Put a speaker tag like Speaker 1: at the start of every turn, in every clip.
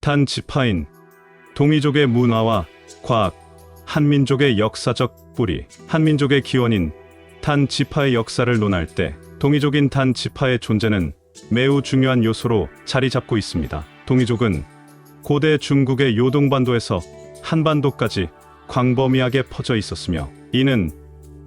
Speaker 1: 단지파인 동이족의 문화와 과학, 한민족의 역사적 뿌리, 한민족의 기원인 단지파의 역사를 논할 때 동이족인 단지파의 존재는 매우 중요한 요소로 자리 잡고 있습니다. 동이족은 고대 중국의 요동반도에서 한반도까지 광범위하게 퍼져 있었으며 이는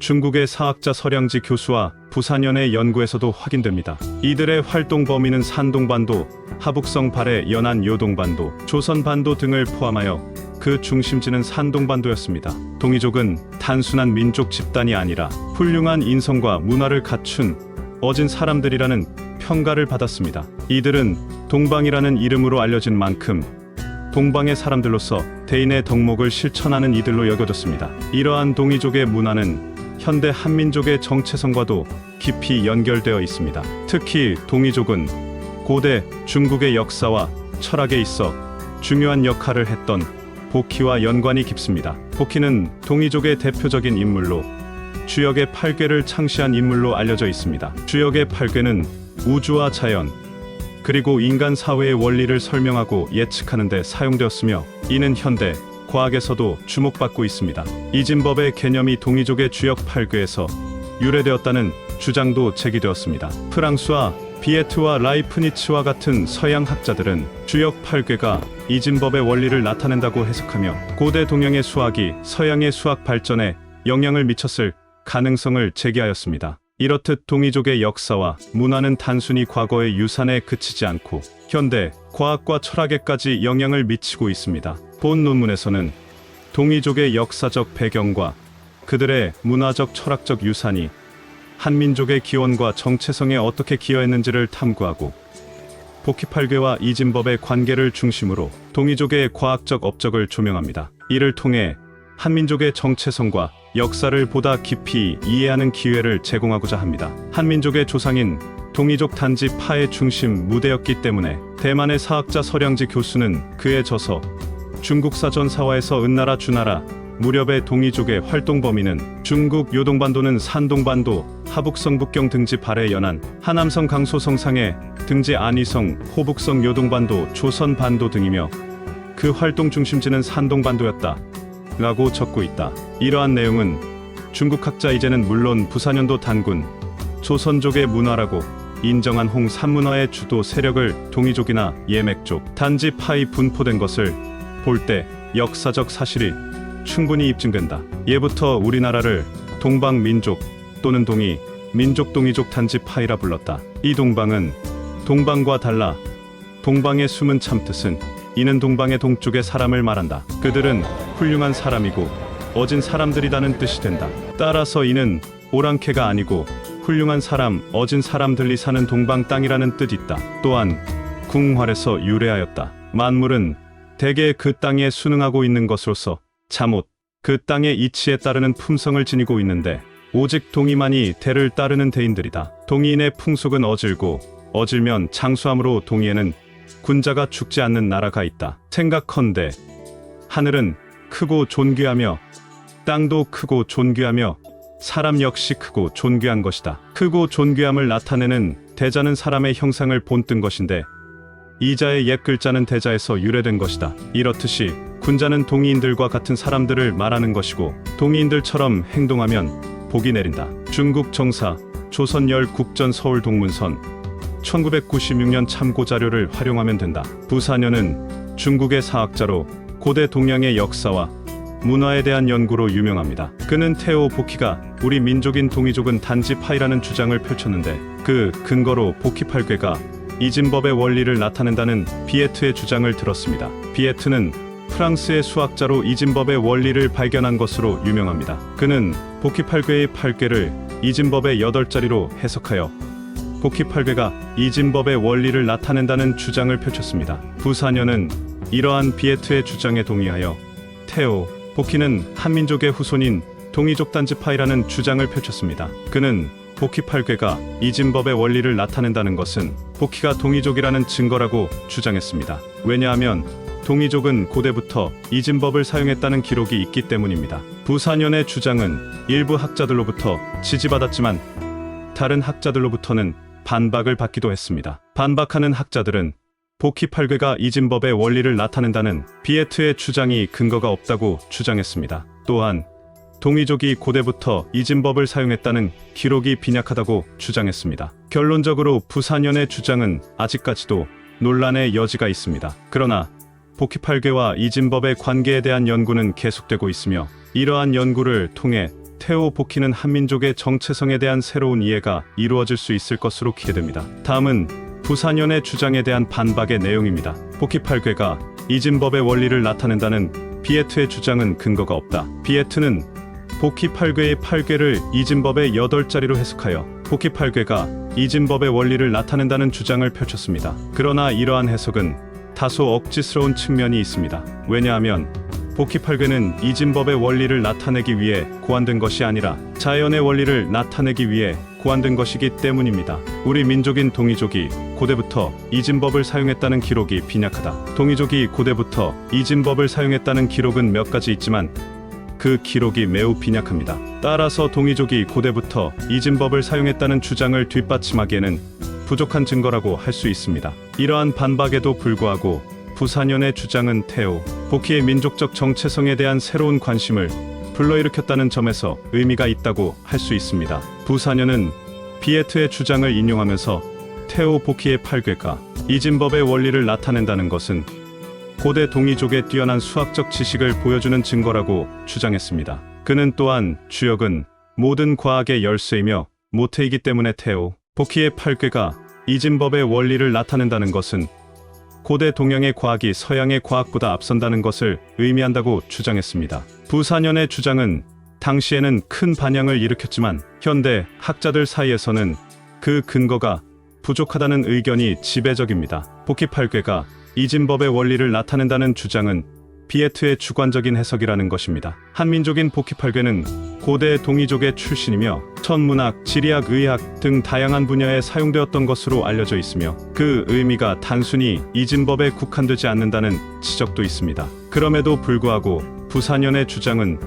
Speaker 1: 중국의 사학자 서량지 교수와 부산연의 연구에서도 확인됩니다. 이들의 활동 범위는 산동반도, 하북성 발해 연안 요동반도, 조선반도 등을 포함하여 그 중심지는 산동반도였습니다. 동이족은 단순한 민족 집단이 아니라 훌륭한 인성과 문화를 갖춘 어진 사람들이라는 평가를 받았습니다. 이들은 동방이라는 이름으로 알려진 만큼 동방의 사람들로서 대인의 덕목을 실천하는 이들로 여겨졌습니다. 이러한 동이족의 문화는 현대 한민족의 정체성과도 깊이 연결되어 있습니다. 특히 동이족은 고대 중국의 역사와 철학에 있어 중요한 역할을 했던 복희와 연관이 깊습니다. 복희는 동이족의 대표적인 인물로 주역의 8궤를 창시한 인물로 알려져 있습니다. 주역의 8궤는 우주와 자연, 그리고 인간 사회의 원리를 설명하고 예측하는 데 사용되었으며 이는 현대 과학에서도 주목받고 있습니다. 이진법의 개념이 동이족의 주역 8궤에서 유래되었다는 주장도 제기되었습니다. 프랑스와 비에트와 라이프니츠와 같은 서양 학자들은 주역 8궤가 이진법의 원리를 나타낸다고 해석하며 고대 동양의 수학이 서양의 수학 발전에 영향을 미쳤을 가능성을 제기하였습니다. 이렇듯 동이족의 역사와 문화는 단순히 과거의 유산에 그치지 않고 현대 과학과 철학에까지 영향을 미치고 있습니다. 본 논문에서는 동이족의 역사적 배경과 그들의 문화적 철학적 유산이 한민족의 기원과 정체성에 어떻게 기여했는지를 탐구하고 복희 8궤와 이진법의 관계를 중심으로 동이족의 과학적 업적을 조명합니다. 이를 통해 한민족의 정체성과 역사를 보다 깊이 이해하는 기회를 제공하고자 합니다. 한민족의 조상인 동이족 단지파의 중심 무대였기 때문에 대만의 사학자 서량지 교수는 그의 저서 중국사전사화에서 은나라 주나라 무렵의 동이족의 활동 범위는 중국 요동반도는 산동반도, 하북성 북경 등지 발해 연안, 하남성 강소성 상해 등지 안위성, 호북성 요동반도, 조선반도 등이며 그 활동 중심지는 산동반도였다 라고 적고 있다. 이러한 내용은 중국 학자 이제는 물론 부산연도 단군, 조선족의 문화라고 인정한 홍산문화의 주도 세력을 동이족이나 예맥족, 단지파이 분포된 것을 볼 때 역사적 사실이 충분히 입증된다. 예부터 우리나라를 동방민족 또는 동이, 민족 동이족 단지파이라 불렀다. 이 동방은 동방과 달라 동방의 숨은 참뜻은 이는 동방의 동쪽의 사람을 말한다. 그들은 훌륭한 사람이고 어진 사람들이라는 뜻이 된다. 따라서 이는 오랑캐가 아니고 훌륭한 사람, 어진 사람들이 사는 동방 땅이라는 뜻이 있다. 또한 궁활에서 유래하였다. 만물은 대개 그 땅에 순응하고 있는 것으로서 잠옷, 그 땅의 이치에 따르는 품성을 지니고 있는데 오직 동이만이 대를 따르는 대인들이다. 동이인의 풍속은 어질고 어질면 장수함으로 동이에는 군자가 죽지 않는 나라가 있다. 생각컨대 하늘은 크고 존귀하며 땅도 크고 존귀하며 사람 역시 크고 존귀한 것이다. 크고 존귀함을 나타내는 대자는 사람의 형상을 본뜬 것인데 이자의 옛 글자는 대자에서 유래된 것이다. 이렇듯이 군자는 동이인들과 같은 사람들을 말하는 것이고 동이인들처럼 행동하면 복이 내린다. 중국 정사 조선열 국전 서울 동문선 1996년 참고 자료를 활용하면 된다. 부산연은 중국의 사학자로 고대 동양의 역사와 문화에 대한 연구로 유명합니다. 그는 태오 복희가 우리 민족인 동이족은 단지파이라는 주장을 펼쳤는데 그 근거로 복희 8궤가 이진법의 원리를 나타낸다는 비에트의 주장을 들었습니다. 비에트는 프랑스의 수학자로 이진법의 원리를 발견한 것으로 유명합니다. 그는 복희 8궤의 8궤를 이진법의 8자리로 해석하여 복희 8궤가 이진법의 원리를 나타낸다는 주장을 펼쳤습니다. 부산연은 이러한 비에트의 주장에 동의하여 태오 복희는 한민족의 후손인 동이족 단지파이라는 주장을 펼쳤습니다. 그는 복희 8궤가 이진법의 원리를 나타낸다는 것은 복희가 동이족이라는 증거라고 주장했습니다. 왜냐하면 동이족은 고대부터 이진법을 사용했다는 기록이 있기 때문입니다. 부산연의 주장은 일부 학자들로부터 지지받았지만 다른 학자들로부터는 반박을 받기도 했습니다. 반박하는 학자들은 복희8궤가 이진법의 원리를 나타낸다는 비에트의 주장이 근거가 없다고 주장했습니다. 또한 동이족이 고대부터 이진법을 사용했다는 기록이 빈약하다고 주장했습니다. 결론적으로 부산연의 주장은 아직까지도 논란의 여지가 있습니다. 그러나 복희8궤와 이진법의 관계에 대한 연구는 계속되고 있으며, 이러한 연구를 통해 태오 복희는 한민족의 정체성에 대한 새로운 이해가 이루어질 수 있을 것으로 기대됩니다. 다음은 부산연의 주장에 대한 반박의 내용입니다. 복희8궤가 이진법의 원리를 나타낸다는 비에트의 주장은 근거가 없다. 비에트는 복희8궤의 8궤를 이진법의 8자리로 해석하여 복희8궤가 이진법의 원리를 나타낸다는 주장을 펼쳤습니다. 그러나 이러한 해석은 다소 억지스러운 측면이 있습니다. 왜냐하면 복희8궤는 이진법의 원리를 나타내기 위해 고안된 것이 아니라 자연의 원리를 나타내기 위해 고안된 것이기 때문입니다. 우리 민족인 동이족이 고대부터 이진법을 사용했다는 기록이 빈약하다. 동이족이 고대부터 이진법을 사용했다는 기록은 몇 가지 있지만 그 기록이 매우 빈약합니다. 따라서 동이족이 고대부터 이진법을 사용했다는 주장을 뒷받침하기에는 부족한 증거라고 할 수 있습니다. 이러한 반박에도 불구하고 부산연의 주장은 태오 복희의 민족적 정체성에 대한 새로운 관심을 불러일으켰다는 점에서 의미가 있다고 할 수 있습니다. 부산연은 비에트의 주장을 인용하면서 태오 복희의 8궤가 이진법의 원리를 나타낸다는 것은 고대 동이족의 뛰어난 수학적 지식을 보여주는 증거라고 주장했습니다. 그는 또한 주역은 모든 과학의 열쇠이며 모태이기 때문에 태오 복희의 8궤가 이진법의 원리를 나타낸다는 것은 고대 동양의 과학이 서양의 과학보다 앞선다는 것을 의미한다고 주장했습니다. 부산연의 주장은 당시에는 큰 반향을 일으켰지만 현대 학자들 사이에서는 그 근거가 부족하다는 의견이 지배적입니다. 복희8궤가 이진법의 원리를 나타낸다는 주장은 비에트의 주관적인 해석이라는 것입니다. 한민족인 복희8궤는 고대 동이족의 출신이며 천문학, 지리학, 의학 등 다양한 분야에 사용되었던 것으로 알려져 있으며, 그 의미가 단순히 이진법에 국한되지 않는다는 지적도 있습니다. 그럼에도 불구하고 부산연의 주장은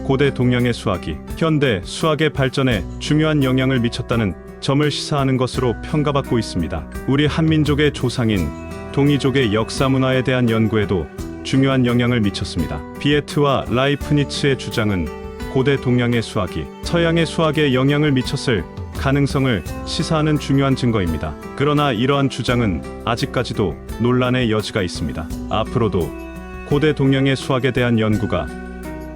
Speaker 1: 고대 동양의 수학이 현대 수학의 발전에 중요한 영향을 미쳤다는 점을 시사하는 것으로 평가받고 있습니다. 우리 한민족의 조상인 동이족의 역사 문화에 대한 연구에도 중요한 영향을 미쳤습니다. 비에트와 라이프니츠의 주장은 고대 동양의 수학이 서양의 수학에 영향을 미쳤을 가능성을 시사하는 중요한 증거입니다. 그러나 이러한 주장은 아직까지도 논란의 여지가 있습니다. 앞으로도 고대 동양의 수학에 대한 연구가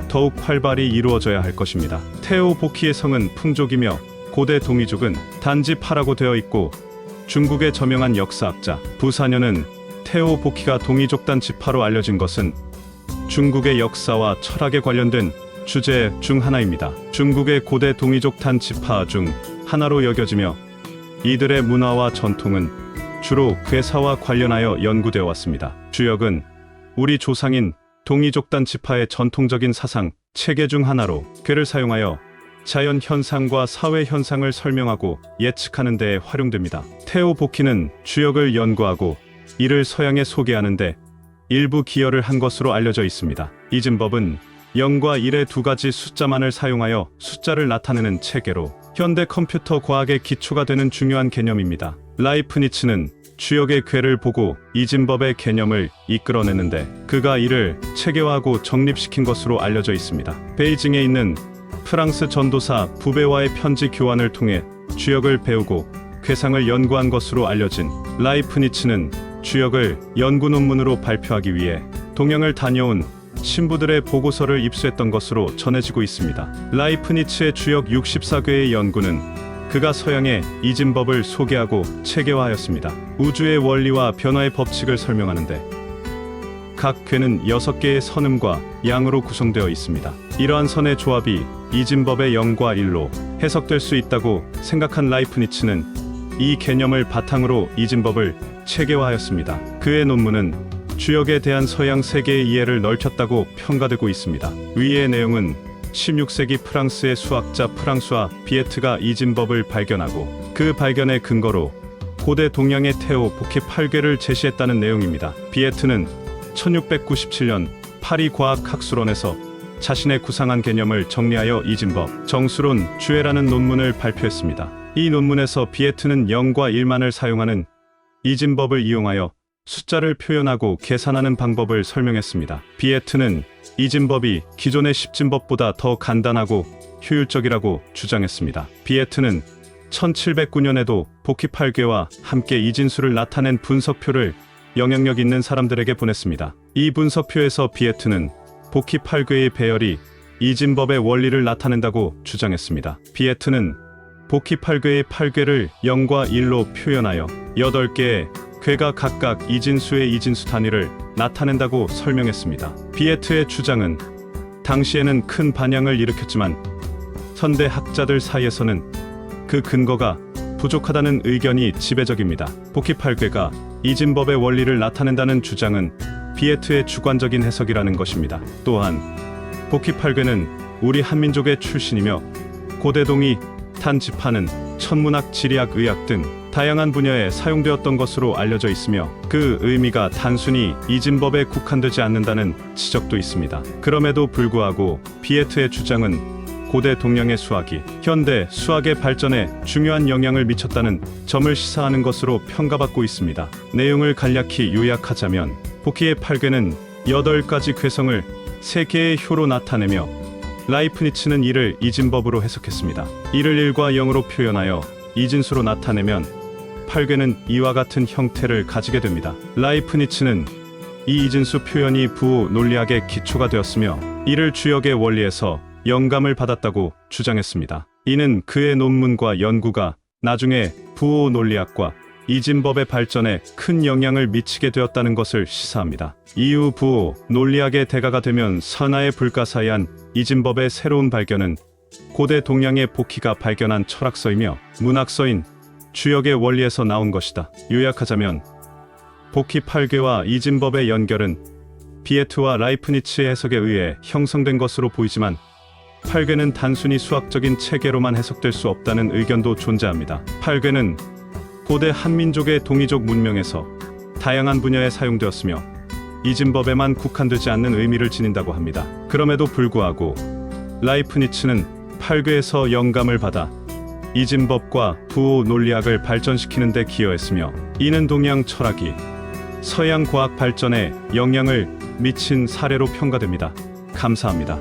Speaker 1: 더욱 활발히 이루어져야 할 것입니다. 태오 복희의 성은 풍족이며 고대 동이족은 단지 파라고 되어 있고, 중국의 저명한 역사학자 부산연은 태오 복희가 동이족단 지파로 알려진 것은 중국의 역사와 철학에 관련된 주제 중 하나입니다. 중국의 고대 동이족 단 지파 중 하나로 여겨지며, 이들의 문화와 전통은 주로 괴사와 관련하여 연구되어 왔습니다. 주역은 우리 조상인 동이족단 지파의 전통적인 사상 체계 중 하나로 괴를 사용하여 자연 현상과 사회 현상을 설명하고 예측하는 데 활용됩니다. 태오 복희는 주역을 연구하고 이를 서양에 소개하는 데 일부 기여를 한 것으로 알려져 있습니다. 이진법은 0과 1의 두 가지 숫자만을 사용하여 숫자를 나타내는 체계로 현대 컴퓨터 과학의 기초가 되는 중요한 개념입니다. 라이프니츠는 주역의 괴를 보고 이진법의 개념을 이끌어내는데 그가 이를 체계화하고 정립시킨 것으로 알려져 있습니다. 베이징에 있는 프랑스 전도사 부베와의 편지 교환을 통해 주역을 배우고 괴상을 연구한 것으로 알려진 라이프니츠는 주역을 연구 논문으로 발표하기 위해 동양을 다녀온 신부들의 보고서를 입수했던 것으로 전해지고 있습니다. 라이프니츠의 주역 64궤의 연구는 그가 서양의 이진법을 소개하고 체계화하였습니다. 우주의 원리와 변화의 법칙을 설명하는데 각 궤는 6개의 선음과 양으로 구성되어 있습니다. 이러한 선의 조합이 이진법의 0과 1로 해석될 수 있다고 생각한 라이프니츠는 이 개념을 바탕으로 이진법을 체계화하였습니다. 그의 논문은 주역에 대한 서양 세계의 이해를 넓혔다고 평가되고 있습니다. 위의 내용은 16세기 프랑스의 수학자 프랑수아 비에트가 이진법을 발견하고 그 발견의 근거로 고대 동양의 태오 복희 8궤를 제시했다는 내용입니다. 비에트는 1697년 파리 과학학술원에서 자신의 구상한 개념을 정리하여 이진법 정수론 주해라는 논문을 발표했습니다. 이 논문에서 비에트는 0과 1만을 사용하는 이진법을 이용하여 숫자를 표현하고 계산하는 방법을 설명했습니다. 비에트는 이진법이 기존의 십진법보다 더 간단하고 효율적이라고 주장했습니다. 비에트는 1709년에도 복희 8궤와 함께 이진수를 나타낸 분석표를 영향력 있는 사람들에게 보냈습니다. 이 분석표에서 비에트는 복희 8궤의 배열이 이진법의 원리를 나타낸다고 주장했습니다. 비에트는 복희 8궤의 8궤를 0과 1로 표현하여 8개의 궤가 각각 이진수의 이진수 단위를 나타낸다고 설명했습니다. 비에트의 주장은 당시에는 큰 반향을 일으켰지만 현대 학자들 사이에서는 그 근거가 부족하다는 의견이 지배적입니다. 복희 8궤가 이진법의 원리를 나타낸다는 주장은 비에트의 주관적인 해석이라는 것입니다. 또한 복희 8궤는 우리 한민족의 출신이며 고대 동이 탄지파는 천문학, 지리학, 의학 등 다양한 분야에 사용되었던 것으로 알려져 있으며 그 의미가 단순히 이진법에 국한되지 않는다는 지적도 있습니다. 그럼에도 불구하고 비에트의 주장은 고대 동양의 수학이 현대 수학의 발전에 중요한 영향을 미쳤다는 점을 시사하는 것으로 평가받고 있습니다. 내용을 간략히 요약하자면 복희의 8궤는 8가지 궤성을 3개의 효로 나타내며 라이프니츠는 이를 이진법으로 해석했습니다. 이를 1과 0으로 표현하여 이진수로 나타내면 8궤는 이와 같은 형태를 가지게 됩니다. 라이프니츠는 이 이진수 표현이 부호 논리학의 기초가 되었으며 이를 주역의 원리에서 영감을 받았다고 주장했습니다. 이는 그의 논문과 연구가 나중에 부호 논리학과 이진법의 발전에 큰 영향을 미치게 되었다는 것을 시사합니다. 이후 부호 논리학의 대가가 되면 선하의 불가사의한 이진법의 새로운 발견은 고대 동양의 복희가 발견한 철학서이며 문학서인 주역의 원리에서 나온 것이다. 요약하자면 복희 8궤와 이진법의 연결은 비에트와 라이프니츠의 해석에 의해 형성된 것으로 보이지만 8궤는 단순히 수학적인 체계로만 해석될 수 없다는 의견도 존재합니다. 8궤는 고대 한민족의 동이족 문명에서 다양한 분야에 사용되었으며 이진법에만 국한되지 않는 의미를 지닌다고 합니다. 그럼에도 불구하고 라이프니츠는 8궤에서 영감을 받아 이진법과 부호 논리학을 발전시키는 데 기여했으며 이는 동양 철학이 서양 과학 발전에 영향을 미친 사례로 평가됩니다. 감사합니다.